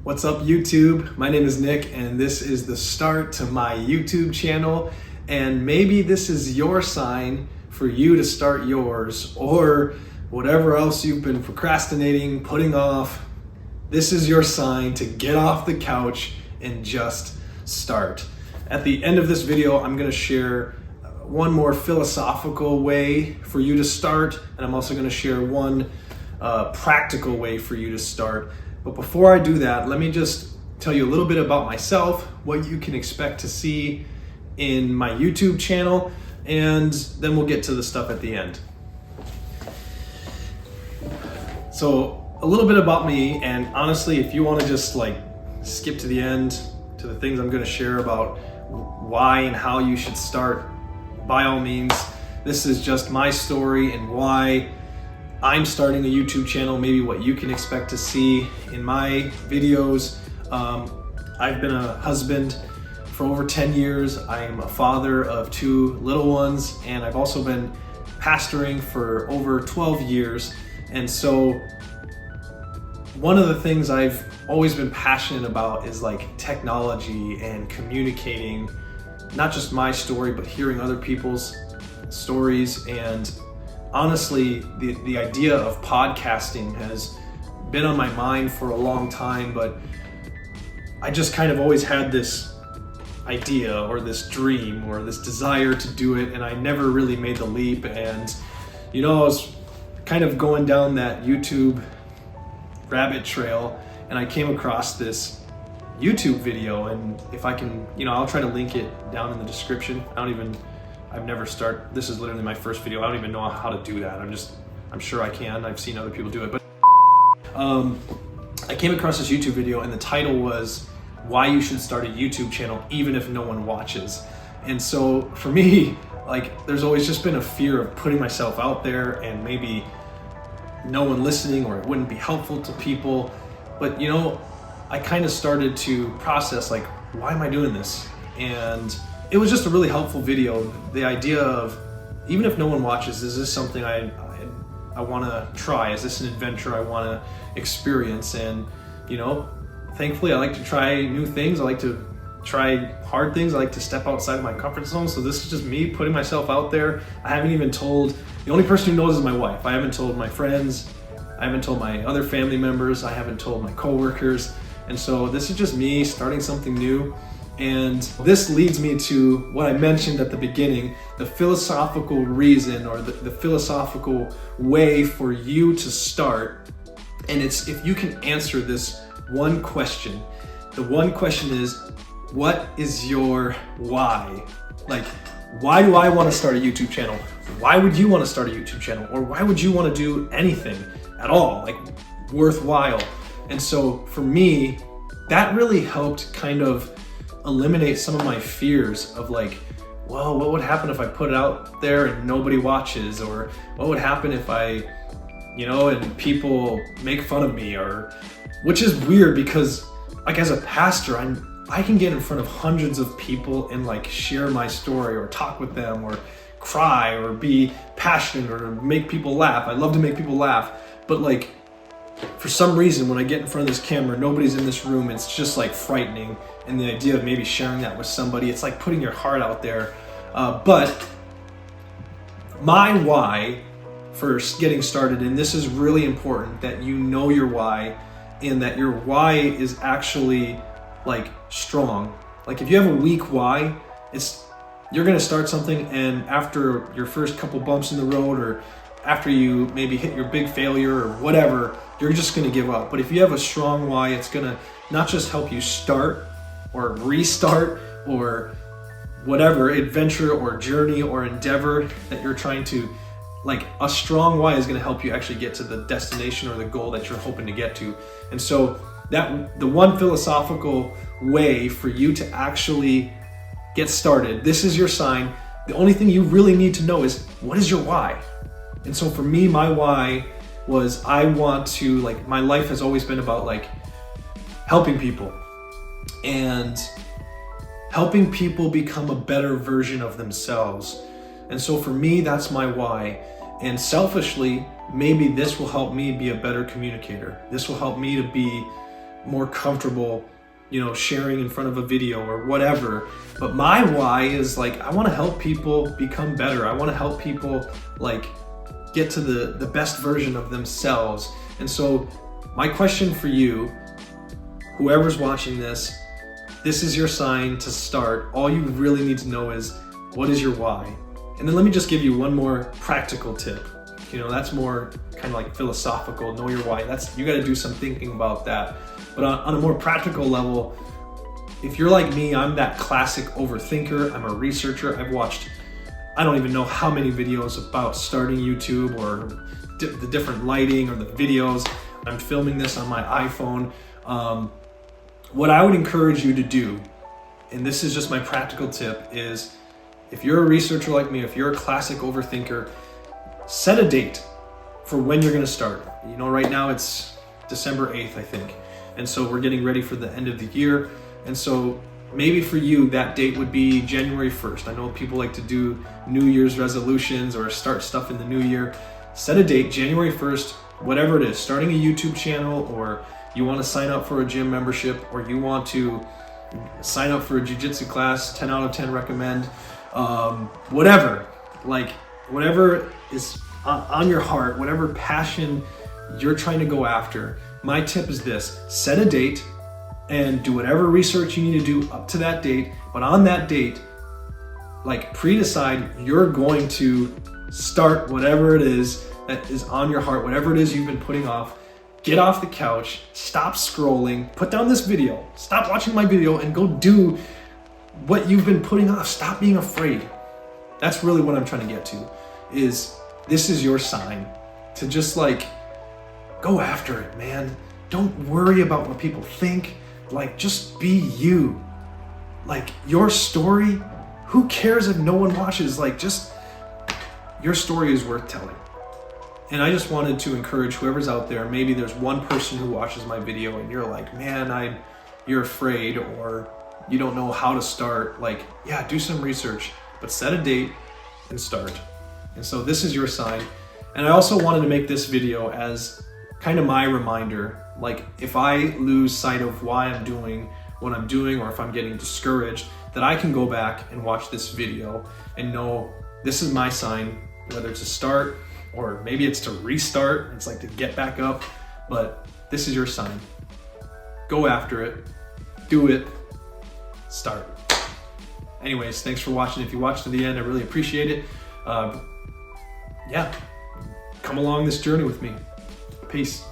What's up, YouTube? My name is Nick, and this is the start to my YouTube channel. And maybe this is your sign for you to start yours, or whatever else you've been procrastinating, putting off. This is your sign to get off the couch and just start. At the end of this video, I'm going to share one more philosophical way for you to start, and I'm also going to share one practical way for you to start. But before I do that, let me just tell you a little bit about myself, what you can expect to see in my YouTube channel, and then we'll get to the stuff at the end. So a little bit about me, and honestly, if you want to just skip to the end to the things I'm going to share about why and how you should start, by all means. This is just my story and why I'm starting a YouTube channel, maybe what you can expect to see in my videos. I've been a husband for over 10 years. I'm a father of 2 little ones, and I've also been pastoring for over 12 years. And so one of the things I've always been passionate about is technology and communicating, not just my story, but hearing other people's stories. And honestly, the idea of podcasting has been on my mind for a long time, but I just kind of always had this idea or this dream or this desire to do it, and I never really made the leap. And I was kind of going down that YouTube rabbit trail, and I came across this YouTube video, and if I can, I'll try to link it down in the description. This is literally my first video. I don't even know how to do that. I'm sure I can. I've seen other people do it, but I came across this YouTube video, and the title was "Why You Should Start a YouTube Channel Even If No One Watches." And so for me, there's always just been a fear of putting myself out there and maybe no one listening, or it wouldn't be helpful to people. But I kind of started to process why am I doing this? And it was just a really helpful video. The idea of, even if no one watches, is this something I want to try? Is this an adventure I want to experience? And thankfully I like to try new things. I like to try hard things. I like to step outside my comfort zone. So this is just me putting myself out there. I haven't even told, the only person who knows is my wife. I haven't told my friends. I haven't told my other family members. I haven't told my coworkers. And so this is just me starting something new. And this leads me to what I mentioned at the beginning, the philosophical reason, or the philosophical way for you to start. And it's if you can answer this one question. The one question is, what is your why? Why do I want to start a YouTube channel? Why would you want to start a YouTube channel? Or why would you want to do anything at all, worthwhile? And so for me, that really helped kind of eliminate some of my fears of well, what would happen if I put it out there and nobody watches? Or what would happen if I, and people make fun of me? Or, which is weird because as a pastor, I can get in front of hundreds of people and share my story or talk with them or cry or be passionate or make people laugh. I love to make people laugh, but for some reason, when I get in front of this camera, nobody's in this room. It's just frightening. And the idea of maybe sharing that with somebody, it's putting your heart out there. But my why for getting started, and this is really important that you know your why, and that your why is actually strong. If you have a weak why, you're gonna start something, and after your first couple bumps in the road, or after you maybe hit your big failure or whatever, you're just gonna give up. But if you have a strong why, it's gonna not just help you start or restart or whatever adventure or journey or endeavor that you're trying to, a strong why is gonna help you actually get to the destination or the goal that you're hoping to get to. And so the one philosophical way for you to actually get started, this is your sign. The only thing you really need to know is, what is your why? And so for me, my why was, I want to, my life has always been about helping people and helping people become a better version of themselves. And so for me, that's my why. And selfishly, maybe this will help me be a better communicator. This will help me to be more comfortable, you know, sharing in front of a video or whatever. But my why is like, I want to help people become better. I want to help people like get to the best version of themselves. And so my question for you, whoever's watching this is your sign to start. All you really need to know is, what is your why? And then let me just give you one more practical tip. You know, that's more kind of like philosophical, know your why. You got to do some thinking about that. But on a more practical level, if you're like me, I'm that classic overthinker. I'm a researcher. I've watched, I don't even know how many videos about starting YouTube or the different lighting or the videos. I'm filming this on my iPhone. What I would encourage you to do, and this is just my practical tip, is if you're a researcher like me, if you're a classic overthinker, set a date for when you're gonna start. You know, right now it's December 8th, I think. And so we're getting ready for the end of the year. And so maybe for you, that date would be January 1st. I know people like to do New Year's resolutions or start stuff in the new year. Set a date, January 1st, whatever it is, starting a YouTube channel, or you want to sign up for a gym membership, or you want to sign up for a jiu-jitsu class, 10 out of 10 recommend, whatever is on your heart, whatever passion you're trying to go after. My tip is this: set a date and do whatever research you need to do up to that date. But on that date, like pre-decide you're going to start whatever it is that is on your heart, whatever it is you've been putting off. Get off the couch, stop scrolling, put down this video, stop watching my video, and go do what you've been putting off. Stop being afraid. That's really what I'm trying to get to, is this is your sign to just like go after it, man. Don't worry about what people think. Like, just be you. Like, your story, who cares if no one watches? Like, just, your story is worth telling. And I just wanted to encourage whoever's out there, maybe there's one person who watches my video and you're like, man, you're afraid, or you don't know how to start. Like, yeah, do some research, but set a date and start. And so this is your sign. And I also wanted to make this video as kind of my reminder, like if I lose sight of why I'm doing what I'm doing, or if I'm getting discouraged, that I can go back and watch this video and know this is my sign, whether it's to start or maybe it's to restart. It's like to get back up, but this is your sign. Go after it, do it, start. Anyways, thanks for watching. If you watched to the end, I really appreciate it. Yeah, come along this journey with me. Peace.